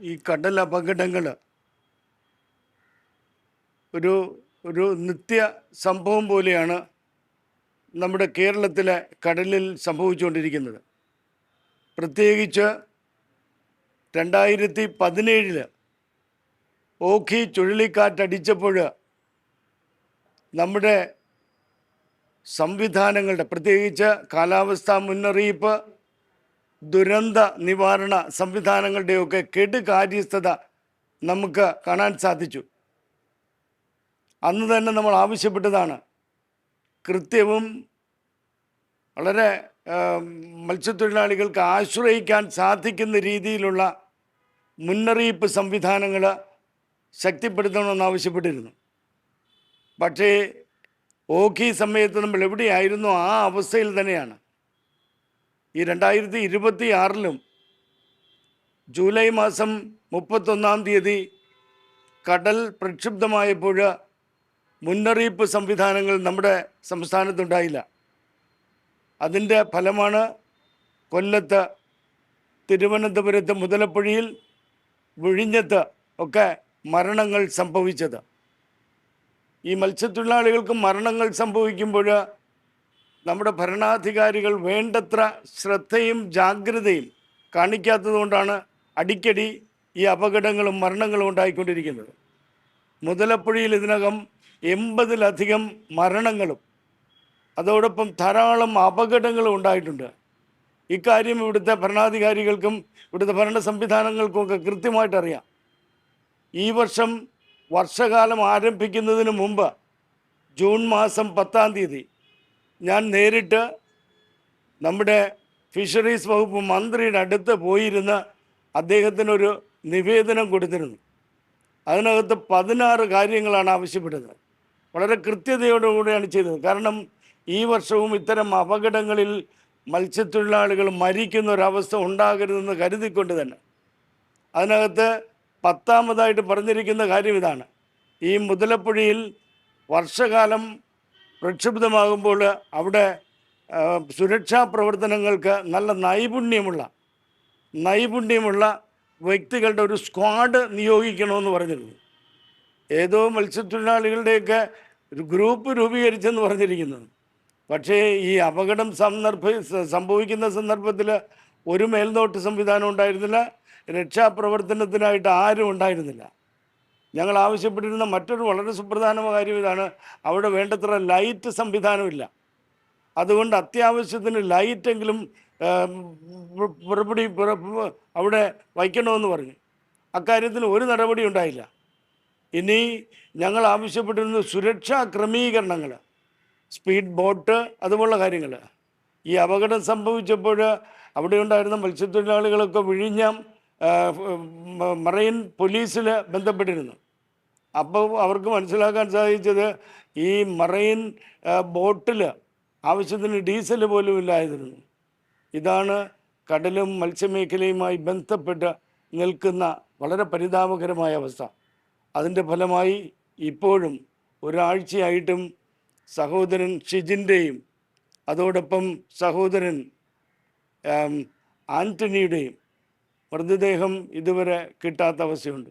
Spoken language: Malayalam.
ഈ കടൽ അപകടങ്ങൾ ഒരു ഒരു നിത്യ സംഭവം പോലെയാണ് നമ്മുടെ കേരളത്തിലെ കടലിൽ സംഭവിച്ചുകൊണ്ടിരിക്കുന്നത്. പ്രത്യേകിച്ച് 2017 ഓഖി ചുഴലിക്കാറ്റടിച്ചപ്പോൾ നമ്മുടെ സംവിധാനങ്ങളുടെ, പ്രത്യേകിച്ച് കാലാവസ്ഥാ മുന്നറിയിപ്പ്, ദുരന്ത നിവാരണ സംവിധാനങ്ങളുടെയൊക്കെ കെടുകാര്യസ്ഥത നമുക്ക് കാണാൻ സാധിച്ചു. അന്ന് തന്നെ നമ്മൾ ആവശ്യപ്പെട്ടതാണ് കൃത്യവും വളരെ മത്സ്യത്തൊഴിലാളികൾക്ക് ആശ്രയിക്കാൻ സാധിക്കുന്ന രീതിയിലുള്ള മുന്നറിയിപ്പ് സംവിധാനങ്ങൾ ശക്തിപ്പെടുത്തണമെന്ന് ആവശ്യപ്പെട്ടിരുന്നു. പക്ഷേ ഓഖി സമയത്ത് നമ്മൾ എവിടെയായിരുന്നു ആ അവസ്ഥയിൽ തന്നെയാണ്. ഈ 2026 ജൂലൈ മാസം 31 കടൽ പ്രക്ഷുബ്ധമായപ്പോൾ മുന്നറിയിപ്പ് സംവിധാനങ്ങൾ നമ്മുടെ സംസ്ഥാനത്തുണ്ടായില്ല. അതിൻ്റെ ഫലമാണ് കൊല്ലത്ത്, തിരുവനന്തപുരത്ത്, മുതലപ്പുഴയിൽ, വിഴിഞ്ഞത്ത് ഒക്കെ മരണങ്ങൾ സംഭവിച്ചത്. ഈ മത്സ്യത്തൊഴിലാളികൾക്ക് മരണങ്ങൾ സംഭവിക്കുമ്പോൾ നമ്മുടെ ഭരണാധികാരികൾ വേണ്ടത്ര ശ്രദ്ധയും ജാഗ്രതയും കാണിക്കാത്തതുകൊണ്ടാണ് അടിക്കടി ഈ അപകടങ്ങളും മരണങ്ങളും ഉണ്ടായിക്കൊണ്ടിരിക്കുന്നത്. മുതലപ്പുഴയിൽ ഇതിനകം 80-ലധികം മരണങ്ങളും അതോടൊപ്പം ധാരാളം അപകടങ്ങളും ഉണ്ടായിട്ടുണ്ട്. ഇക്കാര്യം ഇവിടുത്തെ ഭരണാധികാരികൾക്കും ഇവിടുത്തെ ഭരണ സംവിധാനങ്ങൾക്കുമൊക്കെ കൃത്യമായിട്ടറിയാം. ഈ വർഷകാലം ആരംഭിക്കുന്നതിന് മുമ്പ് ജൂൺ മാസം 10 ഞാൻ നേരിട്ട് നമ്മുടെ ഫിഷറീസ് വകുപ്പ് മന്ത്രിയുടെ അടുത്ത് പോയിരുന്ന് അദ്ദേഹത്തിനൊരു നിവേദനം കൊടുത്തിരുന്നു. അതിനകത്ത് 16 കാര്യങ്ങളാണ് ആവശ്യപ്പെട്ടത്. വളരെ കൃത്യതയോടുകൂടിയാണ് ചെയ്തത്. കാരണം ഈ വർഷവും ഇത്തരം അപകടങ്ങളിൽ മത്സ്യത്തൊഴിലാളികൾ മരിക്കുന്ന ഒരവസ്ഥ ഉണ്ടാകരുതെന്ന് കരുതിക്കൊണ്ട് തന്നെ അതിനകത്ത് 10-ാമതായിട്ട് പറഞ്ഞിരിക്കുന്ന കാര്യം ഇതാണ്: ഈ മുതലപ്പുഴയിൽ വർഷകാലം പ്രക്ഷുബ്ധമാകുമ്പോൾ അവിടെ സുരക്ഷാ പ്രവർത്തനങ്ങൾക്ക് നല്ല നൈപുണ്യമുള്ള വ്യക്തികളുടെ ഒരു സ്ക്വാഡ് നിയോഗിക്കണമെന്ന് പറഞ്ഞിരുന്നു. ഏതോ മത്സ്യത്തൊഴിലാളികളുടെയൊക്കെ ഒരു ഗ്രൂപ്പ് രൂപീകരിച്ചെന്ന് പറഞ്ഞിരിക്കുന്നത്. പക്ഷേ ഈ അപകടം സംഭവിക്കുന്ന സന്ദർഭത്തിൽ ഒരു മേൽനോട്ട സംവിധാനം ഉണ്ടായിരുന്നില്ല, രക്ഷാപ്രവർത്തനത്തിനായിട്ട് ആരും ഉണ്ടായിരുന്നില്ല. ഞങ്ങൾ ആവശ്യപ്പെട്ടിരുന്ന മറ്റൊരു വളരെ സുപ്രധാനമായ കാര്യം ഇതാണ്: അവിടെ വേണ്ടത്ര ലൈറ്റ് സംവിധാനമില്ല. അതുകൊണ്ട് അത്യാവശ്യത്തിന് ലൈറ്റെങ്കിലും അവിടെ വയ്ക്കണമെന്ന് പറഞ്ഞു. അക്കാര്യത്തിൽ ഒരു നടപടി ഉണ്ടായില്ല. ഇനി ഞങ്ങൾ ആവശ്യപ്പെട്ടിരുന്ന സുരക്ഷാ ക്രമീകരണങ്ങൾ, സ്പീഡ് ബോട്ട്, അതുപോലുള്ള കാര്യങ്ങൾ. ഈ അപകടം സംഭവിച്ചപ്പോൾ അവിടെ ഉണ്ടായിരുന്ന മത്സ്യത്തൊഴിലാളികളൊക്കെ വിഴിഞ്ഞം മറൈൻ പോലീസിൽ ബന്ധപ്പെട്ടിരുന്നു. അപ്പോൾ അവർക്ക് മനസ്സിലാക്കാൻ സാധിച്ചത് ഈ മറൈൻ ബോട്ടിൽ ആവശ്യത്തിന് ഡീസൽ പോലും ഇല്ലായിരുന്നു. ഇതാണ് കടലും മത്സ്യമേഖലയുമായി ബന്ധപ്പെട്ട് നിൽക്കുന്ന വളരെ പരിതാപകരമായ അവസ്ഥ. അതിൻ്റെ ഫലമായി ഇപ്പോഴും ഒരാഴ്ചയായിട്ടും സഹോദരൻ ഷിജിൻ്റെയും അതോടൊപ്പം സഹോദരൻ ആൻ്റണിയുടെയും മൃതദേഹം ഇതുവരെ കിട്ടാത്ത അവസ്ഥയുണ്ട്.